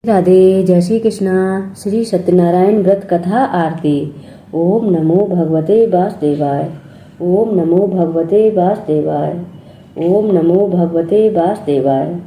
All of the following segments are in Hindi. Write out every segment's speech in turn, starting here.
राधे। जय श्री कृष्णा। श्री सत्यनारायण व्रत कथा आरती। ओम नमो भगवते वासुदेवाय। ओम नमो भगवते वासुदेवाय। ओम नमो भगवते वासुदेवाय।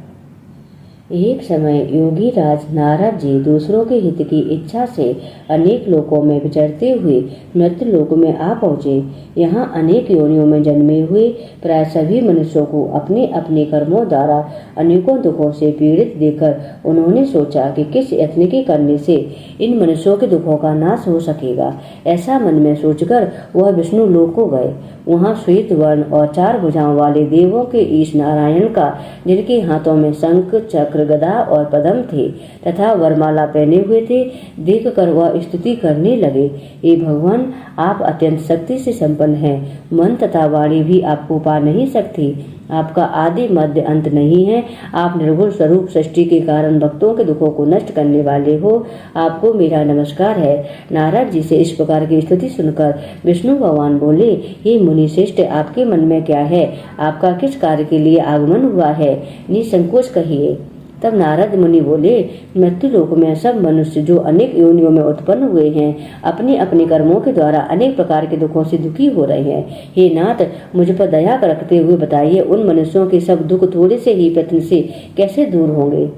एक समय योगी राज नारद जी दूसरों के हित की इच्छा से अनेक लोकों में विचरते हुए मृत्यु लोक में आ पहुँचे। यहाँ अनेक योनियों में जन्मे हुए प्राय सभी मनुष्यों को अपने अपने कर्मों द्वारा अनेकों दुखों से पीड़ित देखकर उन्होंने सोचा कि किस यत्न के करने से इन मनुष्यों के दुखों का नाश हो सकेगा। ऐसा मन में सोचकर वह विष्णु लोक को गए। वहाँ श्वेत वर्ण और 4 भुजाओं वाले देवों के ईश नारायण का, जिनके हाथों में शंख चक्र गदा और पद्म थे तथा वरमाला पहने हुए थे, देखकर वह स्तुति करने लगे। हे भगवान, आप अत्यंत शक्ति से संपन्न हैं। मन तथा वाणी भी आपको पा नहीं सकती। आपका आदि मध्य अंत नहीं है। आप निर्गुण स्वरूप सृष्टि के कारण भक्तों के दुखों को नष्ट करने वाले हो। आपको मेरा नमस्कार है। नारद जी से इस प्रकार की स्तुति सुनकर विष्णु भगवान बोले, हे मुनि श्रेष्ठ, आपके मन में क्या है? आपका किस कार्य के लिए आगमन हुआ है? निसंकोच कहिए। तब नारद मुनि बोले, मृत्यु लोक में सब मनुष्य जो अनेक योनियों में उत्पन्न हुए हैं, अपने अपने कर्मों के द्वारा अनेक प्रकार के दुखों से दुखी हो रहे हैं। हे नाथ, मुझ पर दया रखते हुए बताइए, उन मनुष्यों के सब दुख थोड़े से ही प्रयत्न से कैसे दूर होंगे?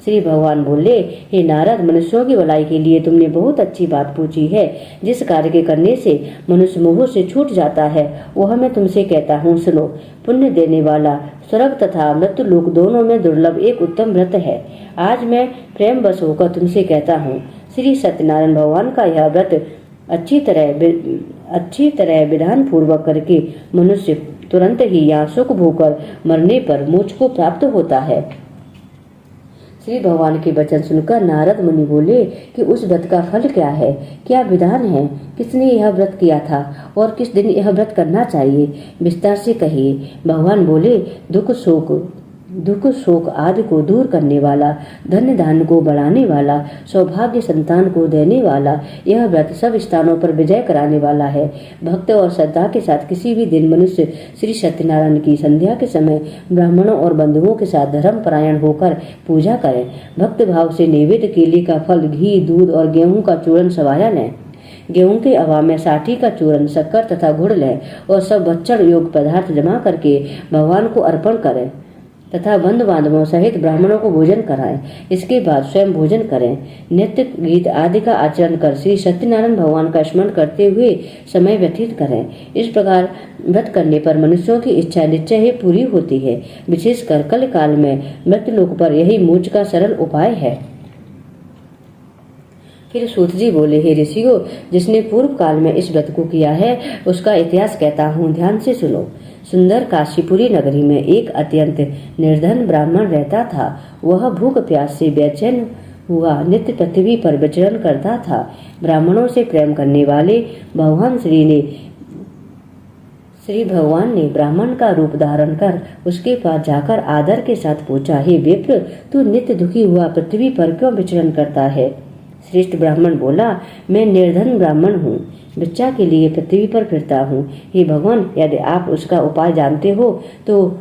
श्री भगवान बोले, हे नारद, मनुष्यों की भलाई के लिए तुमने बहुत अच्छी बात पूछी है। जिस कार्य के करने से मनुष्य मोह से छूट जाता है, वह मैं तुमसे कहता हूँ, सुनो। पुण्य देने वाला स्वर्ग तथा मृत्यु लोक दोनों में दुर्लभ एक उत्तम व्रत है। आज मैं प्रेम बस होकर तुमसे कहता हूँ। श्री सत्यनारायण भगवान का यह व्रत अच्छी तरह विधान पूर्वक करके मनुष्य तुरंत ही यहाँ सुख भोगकर मरने पर मोक्ष को प्राप्त होता है। श्री भगवान के वचन सुनकर नारद मुनि बोले कि उस व्रत का फल क्या है, क्या विधान है, किसने यह व्रत किया था और किस दिन यह व्रत करना चाहिए? विस्तार से कहिए। भगवान बोले, दुख शोक आदि को दूर करने वाला, धन्य धान्य को बढ़ाने वाला, सौभाग्य संतान को देने वाला, यह व्रत सब स्थानों पर विजय कराने वाला है। भक्त और श्रद्धा के साथ किसी भी दिन मनुष्य श्री सत्यनारायण की संध्या के समय ब्राह्मणों और बंधुओं के साथ धर्म परायण होकर पूजा करें। भक्त भाव से नैवेद्य केले का फल, घी, दूध और गेहूं का चूर्ण सवाया लें। गेहूं के अभाव में साठी का चूर्ण, शक्कर तथा गुड़ लें और सब भक्षण योग्य पदार्थ जमा करके भगवान को अर्पण करें तथा बंधु बांधवों सहित ब्राह्मणों को भोजन कराएं। इसके बाद स्वयं भोजन करें। नृत्य गीत आदि का आचरण कर श्री सत्यनारायण भगवान का स्मरण करते हुए समय व्यतीत करें। इस प्रकार व्रत करने पर मनुष्यों की इच्छा निश्चय ही पूरी होती है। विशेषकर कल काल में मृत्यु लोक पर यही मोक्ष का सरल उपाय है। फिर सूत जी बोले, हे ऋषियों, जिसने पूर्व काल में इस व्रत को किया है उसका इतिहास कहता हूँ, ध्यान से सुनो। सुंदर काशीपुरी नगरी में एक अत्यंत निर्धन ब्राह्मण रहता था। वह भूख प्यास से बेचैन हुआ नित्य पृथ्वी पर विचरण करता था। ब्राह्मणों से प्रेम करने वाले श्री भगवान ने ब्राह्मण का रूप धारण कर उसके पास जाकर आदर के साथ पूछा, हे विप्र, तू नित्य दुखी हुआ पृथ्वी पर क्यों विचरण करता है? श्रेष्ठ ब्राह्मण बोला, मैं निर्धन ब्राह्मण हूँ, भिक्षा के लिए पृथ्वी पर फिरता हूँ। हे भगवान, यदि आप उसका उपाय जानते हो तो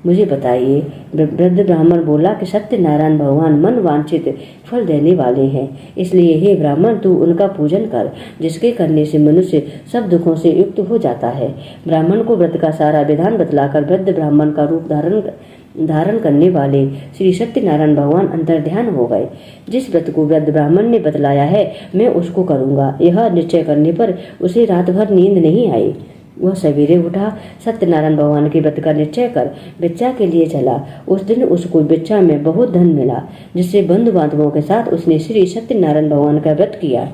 मुझे बताइए। वृद्ध ब्राह्मण बोला कि सत्यनारायण भगवान मन वांछित फल देने वाले हैं, इसलिए हे ब्राह्मण, तू उनका पूजन कर, जिसके करने से मनुष्य सब दुखों से युक्त हो जाता है। ब्राह्मण को व्रत का सारा विधान बतलाकर वृद्ध ब्राह्मण का रूप धारण करने वाले श्री सत्यनारायण भगवान अंतर्ध्यान हो गए। जिस व्रत को वृद्ध ब्राह्मण ने बतलाया है, मैं उसको करूंगा। यह निश्चय करने पर उसे रात भर नींद नहीं आई। वह सवेरे उठा, सत्यनारायण भगवान के व्रत का निश्चय कर भिक्षा के लिए चला। उस दिन उसको भिक्षा में बहुत धन मिला, जिससे बंधु बांधवों के साथ उसने श्री सत्यनारायण भगवान का व्रत किया।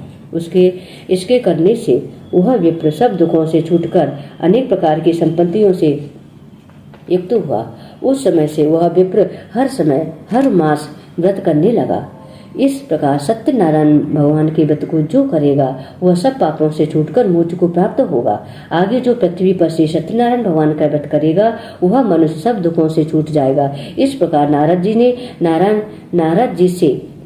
इसके करने से वह विप्र सब दुखों से छूटकर अनेक प्रकार की संपत्तियों से युक्त हुआ। उस समय से वह विप्र हर मास व्रत करने लगा। इस प्रकार सत्यनारायण भगवान के व्रत को जो करेगा वह सब पापों से छूटकर मोक्ष को प्राप्त होगा। आगे जो पृथ्वी पर श्री सत्यनारायण भगवान का व्रत करेगा वह मनुष्य सब दुखों से छूट जाएगा। इस प्रकार नारद जी ने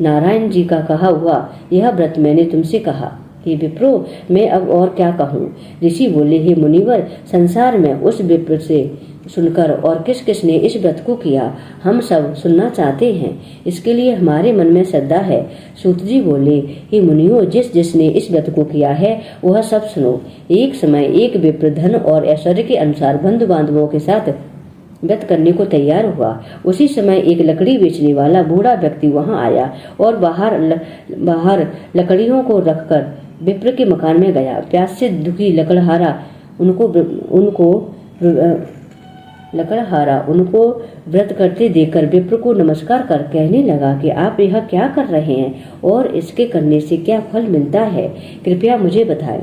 नारायण जी का कहा हुआ यह व्रत मैंने तुमसे कहा। हे विप्रो, मैं अब और क्या कहूँ? ऋषि बोले, हे मुनिवर, संसार में उस विप्र से सुनकर और किस किस ने इस व्रत को किया, हम सब सुनना चाहते हैं। इसके लिए हमारे मन में श्रद्धा है। सूत जी बोले, हे मुनियों, जिस जिसने इस व्रत को किया है वह सब सुनो। एक समय एक विप्र धन और ऐश्वर्य के अनुसार बंधु बांधवों के साथ व्रत करने को तैयार हुआ। उसी समय एक लकड़ी बेचने वाला बूढ़ा व्यक्ति वहां आया और बाहर लकड़ियों को रखकर विप्र के मकान में गया। प्यास से दुखी लकड़हारा उनको व्रत करते देखकर विप्र को नमस्कार कर कहने लगा कि आप यह क्या कर रहे हैं और इसके करने से क्या फल मिलता है, कृपया मुझे बताएं।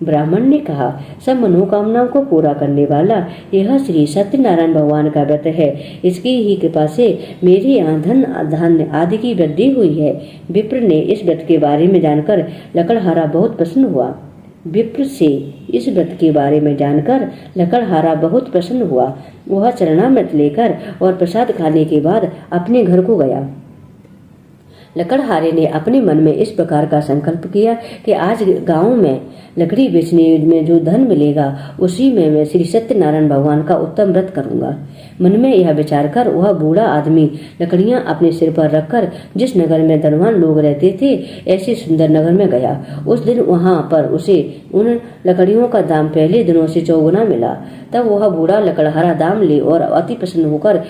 ब्राह्मण ने कहा, सब मनोकामनाओं को पूरा करने वाला यह श्री सत्यनारायण भगवान का व्रत है। इसकी ही कृपा से मेरे यहाँ धन धान्य आदि की वृद्धि हुई है। विप्र ने इस व्रत के बारे में जानकर लकड़हारा बहुत प्रसन्न हुआ। विप्र से इस व्रत के बारे में जानकर लकड़हारा बहुत प्रसन्न हुआ। वह चरणामृत लेकर और प्रसाद खाने के बाद अपने घर को गया। लकड़हारे ने अपने मन में इस प्रकार का संकल्प किया कि आज गांव में लकड़ी बेचने में जो धन मिलेगा उसी में मैं श्री सत्यनारायण भगवान का उत्तम व्रत करूंगा। मन में यह विचार कर वह बूढ़ा आदमी लकड़ियां अपने सिर पर रखकर जिस नगर में धनवान लोग रहते थे ऐसे सुंदर नगर में गया। उस दिन वहां पर उसे उन लकड़ियों का दाम पहले दिनों से 4 गुना मिला। तब वह बूढ़ा लकड़हारा दाम ले और अति प्रसन्न होकर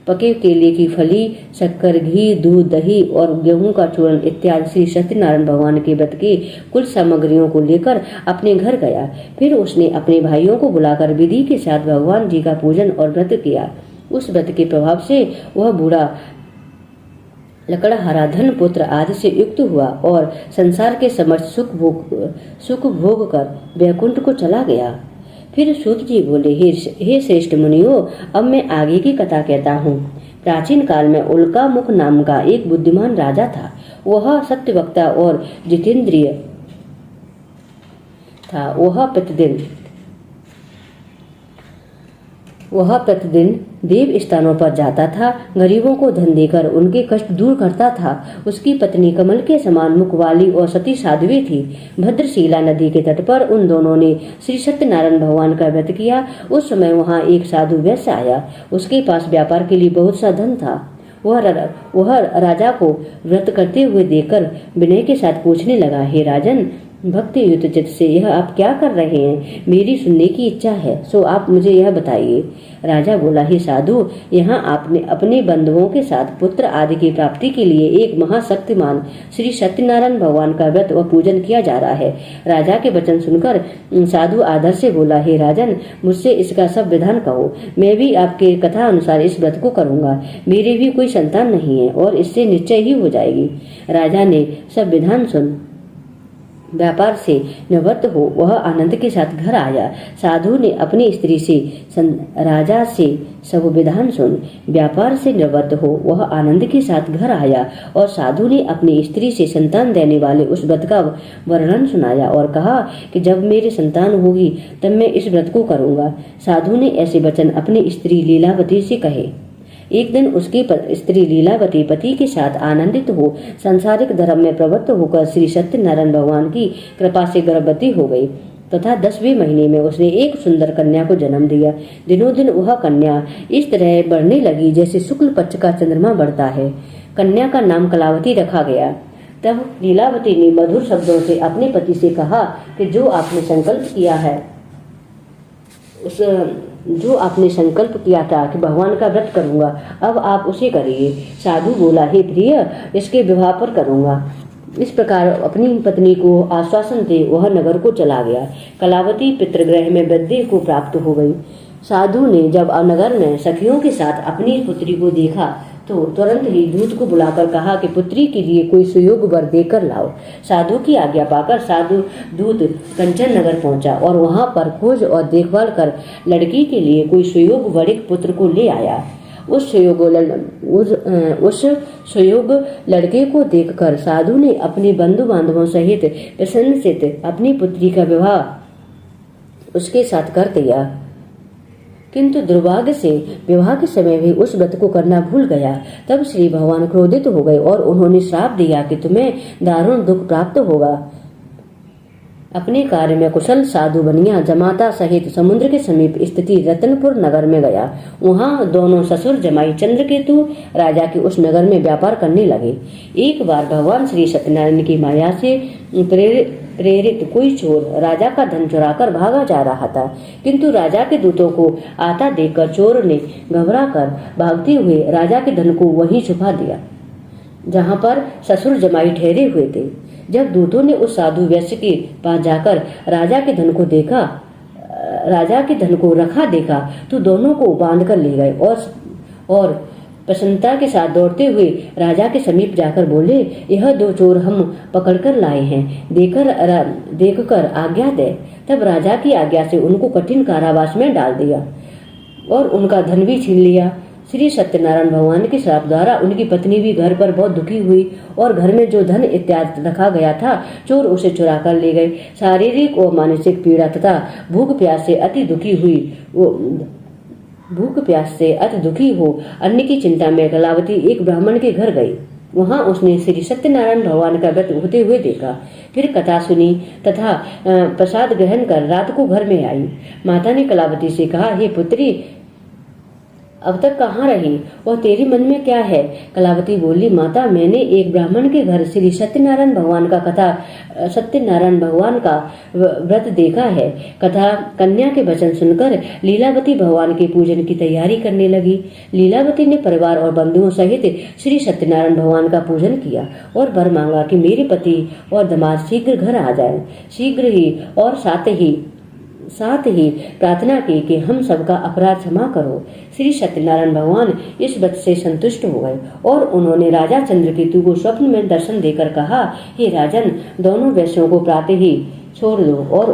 पके केले की फली, शक्कर, घी, दूध, दही और गेहूं का चूर्ण इत्यादि श्री सत्यनारायण भगवान के व्रत की कुल सामग्रियों को लेकर अपने घर गया। फिर उसने अपने भाइयों को बुलाकर विधि के साथ भगवान जी का पूजन और व्रत किया। उस व्रत के प्रभाव से वह बूढ़ा लकड़हारा धन पुत्र आदि से युक्त हुआ और संसार के समस्त सुख भोग कर वैकुंठ को चला गया। फिर सूत जी बोले, हे श्रेष्ठ मुनियों, अब मैं आगे की कथा कहता हूँ। प्राचीन काल में उल्का मुख नाम का एक बुद्धिमान राजा था। वह सत्यवक्ता और जितेंद्रिय था। वह प्रतिदिन देव स्थानों पर जाता था, गरीबों को धन देकर उनके कष्ट दूर करता था। उसकी पत्नी कमल के समान मुख वाली और सती साध्वी थी। भद्रशिला नदी के तट पर उन दोनों ने श्री सत्यनारायण भगवान का व्रत किया। उस समय वहां एक साधु वैश्य आया। उसके पास व्यापार के लिए बहुत सा धन था। वह राजा को व्रत करते हुए देखकर विनय के साथ पूछने लगा, हे राजन, भक्ति युक्त चित्त से यह आप क्या कर रहे हैं? मेरी सुनने की इच्छा है, सो आप मुझे यह बताइए। राजा बोला, हे साधु, यहाँ आपने अपने बंधुओं के साथ पुत्र आदि की प्राप्ति के लिए एक महाशक्तिमान श्री सत्यनारायण भगवान का व्रत व पूजन किया जा रहा है। राजा के वचन सुनकर साधु आदर से बोला, हे राजन, मुझसे इसका सब विधान कहो। मैं भी आपके कथा अनुसार इस व्रत को करूंगा। मेरे भी कोई संतान नहीं है और इससे निश्चय ही हो जाएगी। राजा ने सब विधान सुन व्यापार से निवृत्त हो वह आनंद के साथ घर आया। साधु ने अपनी स्त्री से राजा से सब विधान सुन व्यापार से निवृत्त हो वह आनंद के साथ घर आया और साधु ने अपनी स्त्री से संतान देने वाले उस व्रत का वर्णन सुनाया और कहा कि जब मेरी संतान होगी तब मैं इस व्रत को करूंगा। साधु ने ऐसे वचन अपनी स्त्री लीलावती से कहे। एक दिन उसकी स्त्री लीलावती पति के साथ आनंदित हो सांसारिक धर्म में प्रवृत्त होकर श्री सत्यनारायण भगवान की कृपा से गर्भवती हो गई तथा 10वें महीने में उसने एक सुंदर कन्या को जन्म दिया। दिनों दिन वह कन्या इस तरह बढ़ने लगी जैसे शुक्ल पक्ष का चंद्रमा बढ़ता है। कन्या का नाम कलावती रखा गया। तब लीलावती ने मधुर शब्दों से अपने पति से कहा कि जो आपने संकल्प किया था कि भगवान का व्रत करूंगा, अब आप उसे करिए। साधु बोला, हे प्रिय, इसके विवाह पर करूंगा। इस प्रकार अपनी पत्नी को आश्वासन दे वह नगर को चला गया। कलावती पितृगृह में वृद्धि को प्राप्त हो गई। साधु ने जब नगर में सखियों के साथ अपनी पुत्री को देखा तो तुरंत ही दूत को बुलाकर कहा कि पुत्री के लिए कोई सुयोग वर देकर लाओ। साधु की आज्ञा पाकर साधु दूत कंचन नगर पहुंचा और वहां पर खोज और देखभाल कर लड़की के लिए कोई सुयोग वरिक पुत्र को ले आया। उस सुयोग लड़के को देखकर साधु ने अपने बंधु बांधवों सहित प्रसन्नचित्त अपनी पुत्री का विवाह उसके साथ कर दिया। किंतु दुर्भाग्य से विवाह के समय भी उस व्रत को करना भूल गया। तब श्री भगवान क्रोधित हो गए और उन्होंने श्राप दिया कि तुम्हें दारुण दुख प्राप्त होगा। अपने कार्य में कुशल साधु बनिया जमाता सहित समुद्र के समीप स्थिति रतनपुर नगर में गया। वहां दोनों ससुर जमाई चंद्रकेतु राजा के उस नगर में व्यापार करने लगे। एक बार भगवान श्री सत्यनारायण की माया से प्रेरित कोई चोर राजा का धन चुराकर भागा जा रहा था, किंतु राजा के दूतों को आता देखकर चोर ने घबराकर भागते हुए राजा के धन को वहीं छुपा दिया जहां पर ससुर जमाई ठहरे हुए थे। जब दूतों ने उस साधु वैश्य के पास जाकर राजा के धन को रखा देखा तो दोनों को बांध कर ले गए और प्रसन्नता के साथ दौड़ते हुए राजा के समीप जाकर बोले, यह दो चोर हम पकड़कर लाए हैं, देखकर आज्ञा दे। तब राजा की आज्ञा से उनको कठिन कारावास में डाल दिया और उनका धन भी छीन लिया। श्री सत्यनारायण भगवान के श्राप द्वारा उनकी पत्नी भी घर पर बहुत दुखी हुई और घर में जो धन इत्यादि रखा गया था चोर उसे चुरा कर ले गए। शारीरिक और मानसिक पीड़ा तथा भूख प्यास से अति दुखी हो अन्न की चिंता में कलावती एक ब्राह्मण के घर गई। वहां उसने श्री सत्यनारायण भगवान का व्रत होते हुए देखा, फिर कथा सुनी तथा प्रसाद ग्रहण कर रात को घर में आई। माता ने कलावती से कहा, हे पुत्री, अब तक कहाँ रही और तेरे मन में क्या है? कलावती बोली, माता, मैंने एक ब्राह्मण के घर श्री सत्यनारायण भगवान का व्रत देखा है। कथा कन्या के वचन सुनकर लीलावती भगवान के पूजन की तैयारी करने लगी। लीलावती ने परिवार और बंधुओं सहित श्री सत्यनारायण भगवान का पूजन किया और वर मांगा कि मेरे पति और दामाद शीघ्र घर आ जाए। शीघ्र ही और साथ ही प्रार्थना की कि हम सबका अपराध क्षमा करो। श्री सत्यनारायण भगवान इस व्रत से संतुष्ट हो गए और उन्होंने राजा चंद्रकेतु को स्वप्न में दर्शन देकर कहा, हे राजन, दोनों वैश्यों को प्रातः ही छोड़ दो और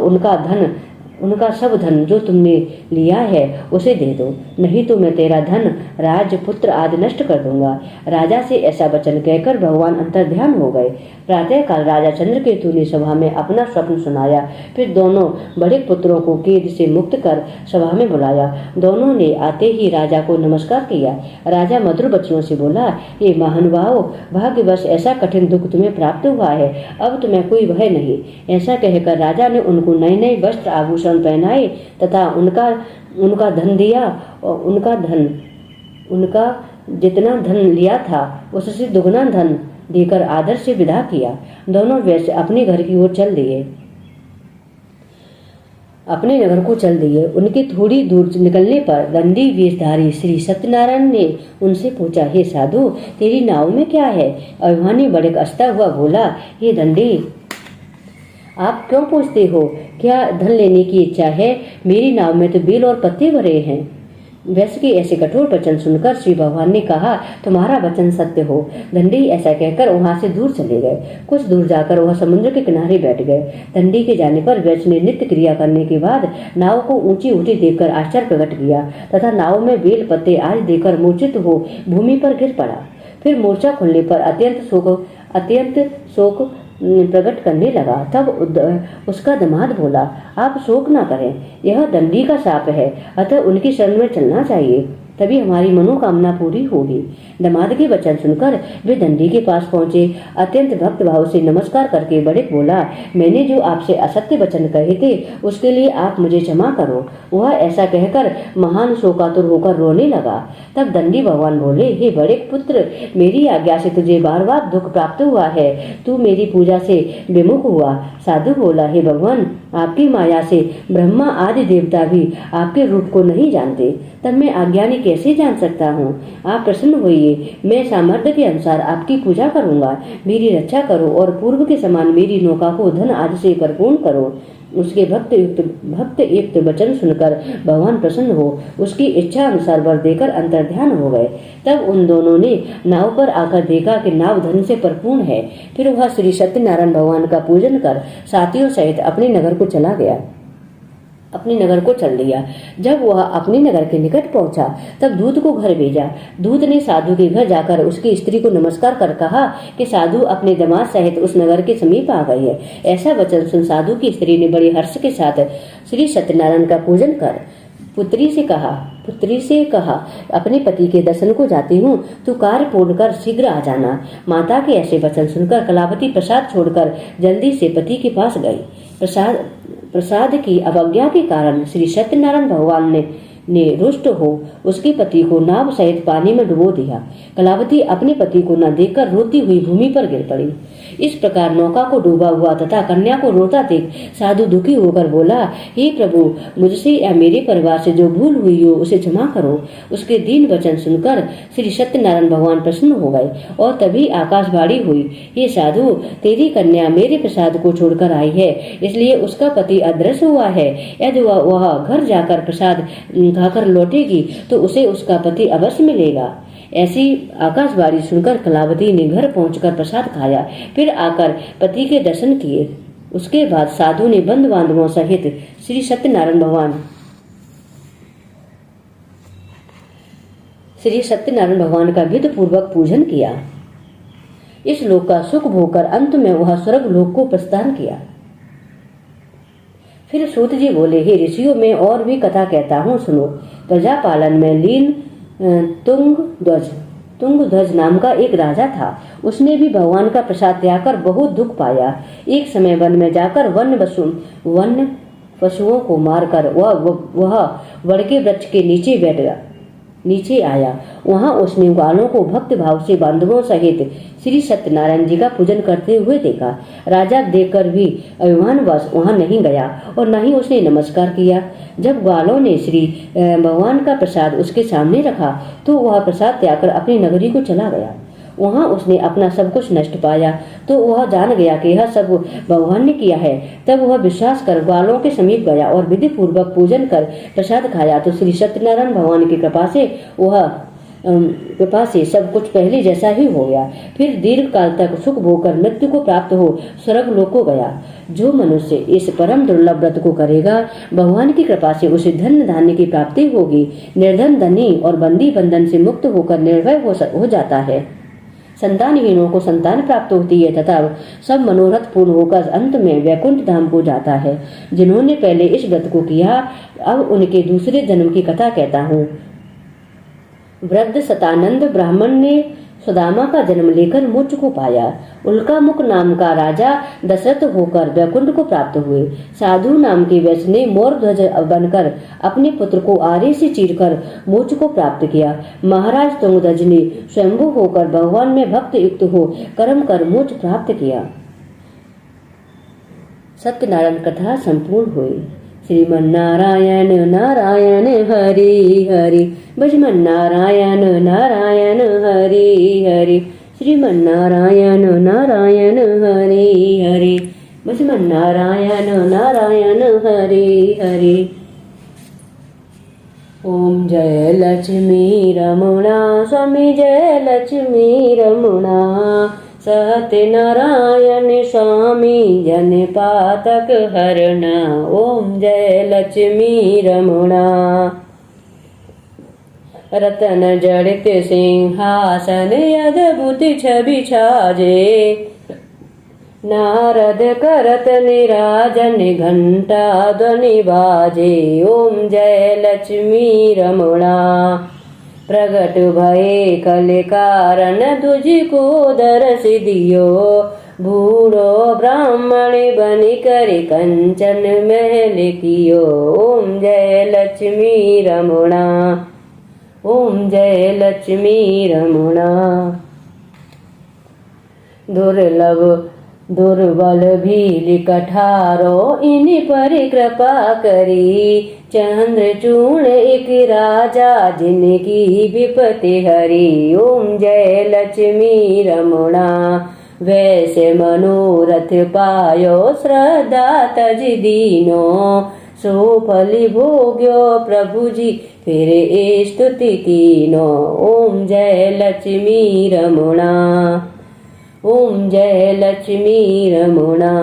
उनका सब धन जो तुमने लिया है उसे दे दो, नहीं तो मैं तेरा धन, राज, पुत्र आदि नष्ट कर दूंगा। राजा से ऐसा वचन कहकर भगवान अंतर्ध्यान हो गए। प्रातः काल राजा चंद्रकेतु ने सभा में अपना स्वप्न सुनाया। फिर दोनों बड़े पुत्रों को कैद से मुक्त कर सभा में बुलाया। दोनों ने आते ही राजा को नमस्कार किया। राजा मधुर वचनों से बोला, ये महानुभाव, भाग्यवश ऐसा कठिन दुख तुम्हें प्राप्त हुआ है, अब तुम्हें कोई भय नहीं। ऐसा कहकर राजा ने उनको नए नए वस्त्र आभूषण पहनाए तथा उनका धन दिया और उनका जितना धन लिया था उससे दुगना धन देकर आदर से विदा किया। दोनों वैश्य अपने घर की ओर चल दिए। अपने नगर को चल दिए। उनके थोड़ी दूर निकलने पर दंडी वेशधारी श्री सत्यनारायण ने उनसे पूछा, हे साधु, तेरी नाव में क्या है? अभिमानी बड़े हंसता हुआ बोला, हे दंडी, आप क्यों पूछते हो? क्या धन लेने की इच्छा है? मेरी नाव में तो बेल और पत्ते भरे हैं। वैश्य के ऐसे कठोर वचन सुनकर श्री भगवान ने कहा, तुम्हारा वचन सत्य हो। दंडी ऐसा कहकर वहां से दूर चले गए। कुछ दूर जाकर वह समुद्र के किनारे बैठ गए। दंडी के जाने पर वैश्य ने नित्य क्रिया करने के बाद नाव को ऊंची ऊंची देखकर आश्चर्य प्रकट किया तथा नाव में बेल पत्ते आदि देकर मूर्छित हो भूमि पर गिर पड़ा। फिर मोर्चा खुलने पर अत्यंत शोक प्रकट करने लगा। तब उसका दामाद बोला, आप शोक न करें, यह दंडी का शाप है, अतः उनकी शरण में चलना चाहिए, तभी हमारी मनोकामना पूरी होगी। दामाद के वचन सुनकर वे दंडी के पास पहुंचे। अत्यंत भक्त भाव से नमस्कार करके बड़े बोला, मैंने जो आपसे असत्य वचन कहे थे उसके लिए आप मुझे क्षमा करो। वह ऐसा कहकर महान शोकातुर होकर रोने लगा। तब दंडी भगवान बोले, हे बड़े पुत्र, मेरी आज्ञा से तुझे बार बार दुख प्राप्त हुआ है, तू मेरी पूजा से विमुख हुआ। साधु बोला, हे भगवान, आपकी माया से ब्रह्मा आदि देवता भी आपके रूप को नहीं जानते, तब मैं अज्ञानी कैसे जान सकता हूँ? आप प्रसन्न होइए, मैं सामर्थ्य के अनुसार आपकी पूजा करूँगा। मेरी रक्षा करो और पूर्व के समान मेरी नौका को धन आदि से परिपूर्ण करो। उसके भक्त युक्त वचन सुनकर भगवान प्रसन्न हो उसकी इच्छा अनुसार वर देकर अंतर्ध्यान हो गए। तब उन दोनों ने नाव पर आकर देखा कि नाव धन से परिपूर्ण है। फिर वह श्री सत्यनारायण भगवान का पूजन कर साथियों सहित अपने नगर को चल दिया। जब वह अपने नगर के निकट पहुंचा तब दूत को घर भेजा। दूत ने साधु के घर जाकर उसकी स्त्री को नमस्कार कर कहा कि साधु अपने दामाद सहित उस नगर के समीप आ गई है। ऐसा वचन सुन साधु की स्त्री ने बड़े हर्ष के साथ श्री सत्यनारायण का पूजन कर पुत्री से कहा अपने पति के दर्शन को जाती हूँ, तू कार्य पूर्ण कर शीघ्र आ जाना। माता के ऐसे वचन सुनकर कलावती प्रसाद छोड़कर जल्दी से पति के पास गई। प्रसाद की अवज्ञा के कारण श्री सत्यनारायण भगवान ने रुष्ट हो उसके पति को नाव सहित पानी में डुबो दिया। कलावती अपने पति को न देखकर रोती हुई भूमि पर गिर पड़ी। इस प्रकार नौका को डूबा हुआ तथा कन्या को रोता देख साधु दुखी होकर बोला, हे प्रभु, मुझसे या मेरे परिवार से जो भूल हुई हो उसे क्षमा करो। उसके दीन वचन सुनकर श्री सत्यनारायण भगवान प्रसन्न हो गए और तभी आकाशवाणी हुई, हे साधु, तेरी कन्या मेरे प्रसाद को छोड़कर आई है, इसलिए उसका पति अदृश्य हुआ है। यदि वह घर जाकर प्रसाद खाकर लौटेगी तो उसे उसका पति अवश्य मिलेगा। ऐसी आकाशवाणी सुनकर कलावती ने घर पहुंचकर प्रसाद खाया, फिर आकर पति के दर्शन किए। उसके बाद साधु ने बंधु बांधवों सहित श्री सत्यनारायण भगवान का विधि पूर्वक पूजन किया। इस लोक का सुख भोगकर अंत में वह स्वर्ग लोक को प्रस्थान किया। फिर सूत जी बोले, हे ऋषियों, मैं और भी कथा कहता हूँ, सुनो। प्रजापालन में लीन तुंगध्वज नाम का एक राजा था। उसने भी भगवान का प्रसाद त्याग कर बहुत दुख पाया। एक समय वन में जाकर वन्य पशुओं को मारकर वह वड़ के वृक्ष के नीचे आया। वहां उसने ग्वालों को भक्त भाव से बांधवों सहित श्री सत्यनारायण जी का पूजन करते हुए देखा। राजा देखकर भी अभिमानवश वहां नहीं गया और न ही उसने नमस्कार किया। जब ग्वालों ने श्री भगवान का प्रसाद उसके सामने रखा तो वह प्रसाद त्याग कर अपनी नगरी को चला गया। वहां उसने अपना सब कुछ नष्ट पाया तो वह जान गया कि यह सब भगवान ने किया है। तब वह विश्वास कर ग्वालों के समीप गया और विधि पूर्वक पूजन कर प्रसाद खाया तो श्री सत्यनारायण भगवान की कृपा से सब कुछ पहले जैसा ही हो गया। फिर दीर्घ काल तक सुख भोगकर मृत्यु को प्राप्त हो स्वर्ग लोक को गया। जो मनुष्य इस परम दुर्लभ व्रत को करेगा, भगवान की कृपा से उसे धन धान्य की प्राप्ति होगी। निर्धन धनी और बंदी बंधन से मुक्त होकर निर्भय हो जाता है। संतानहीनों को संतान प्राप्त होती है तथा सब मनोरथ पूर्ण होकर अंत में वैकुंठ धाम को जाता है। जिन्होंने पहले इस व्रत को किया, अब उनके दूसरे जन्म की कथा कहता हूँ। वृद्ध सतानंद ब्राह्मण ने सुदामा का जन्म लेकर मोक्ष को पाया। उल्का मुख नाम का राजा दशरथ होकर वैकुंठ को प्राप्त हुए। साधु नाम के वैश्य ने मोर ध्वज बनकर अपने पुत्र को आरे से चीरकर मोक्ष को प्राप्त किया। महाराज तुंगध्वज ने स्वयंभू होकर भगवान में भक्त युक्त हो कर्म कर मोक्ष प्राप्त किया। सत्यनारायण कथा संपूर्ण हुई। श्रीमन नारायण नारायण हरि हरि, भजमन नारायण नारायण हरि हरि, श्रीमन नारायण नारायण हरि हरि, भजमन नारायण नारायण हरि हरि। ओम जय लक्ष्मी रमणा, स्वामी जय लक्ष्मी रमणा, सत्यनारायण स्वामी जन पातक हरणा। ओम जय लक्ष्मी रमणा। रतन जड़ित सिंहासन अद्भुत छवि छाजे, नारद करत निराजन घंटा ध्वनि बाजे। ओम जय लक्ष्मी रमणा। प्रगट भये कल कारण तुझको दरस दियो, बूढ़ो ब्राह्मण बन कर कंचन महल कियो। ओम जय लक्ष्मी रमणा। ओम जय लक्ष्मी रमणा। दुर्लभ दुर्बल भील कठारो इन पर कृपा करी, चंद्रचूर्ण एक राजा जिनकी विपत्ति हरी। ओम जय लक्ष्मी रमणा। वैसे मनोरथ पायो श्रद्धा तज दीनो, सो फल भोग्यो प्रभु जी फिर स्तुति कीनो। ओम जय लक्ष्मी रमणा। ओम जय लक्ष्मी रमणा।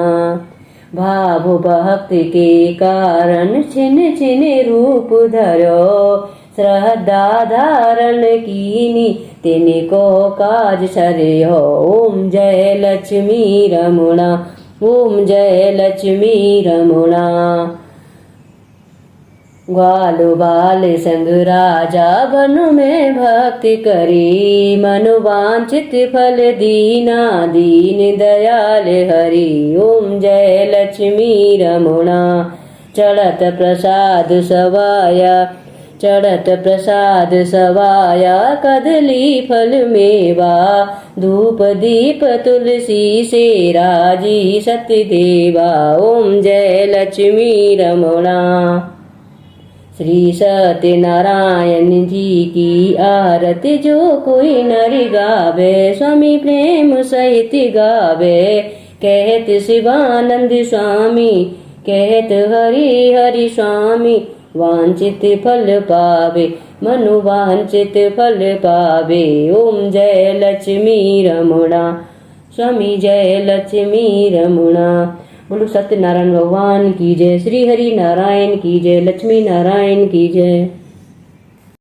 भाव भक्ति के कारण छिन छिन रूप धरो, श्रद्धा धारण कीनी तिनको काज सरयो। ओम जय लक्ष्मी रमणा। ओम जय लक्ष्मी रमणा। ग्वाल बाल संग राजा बन में भक्ति करी, मनोवांछित फल दीना दीन दयाल हरि। ओम जय लक्ष्मी रमणा चढ़त प्रसाद सवाया, चढ़त प्रसाद सवाया कदली फल मेवा। धूप दीप तुलसी से राजी सत्य देवा। ओम जय लक्ष्मी रमणा। श्री सत्यनारायण जी की आरती जो कोई नर गावे, स्वामी प्रेम सहित गावे। कहत शिवानंद स्वामी, कहत हरि हरि स्वामी। वांछित फल पावे, मनु वांछित फल पावे। ओम जय लक्ष्मी रमणा, स्वामी जय लक्ष्मी रमणा। बोलो सत्यनारायण भगवान की जय, श्री हरि नारायण की जय, लक्ष्मी नारायण की जय।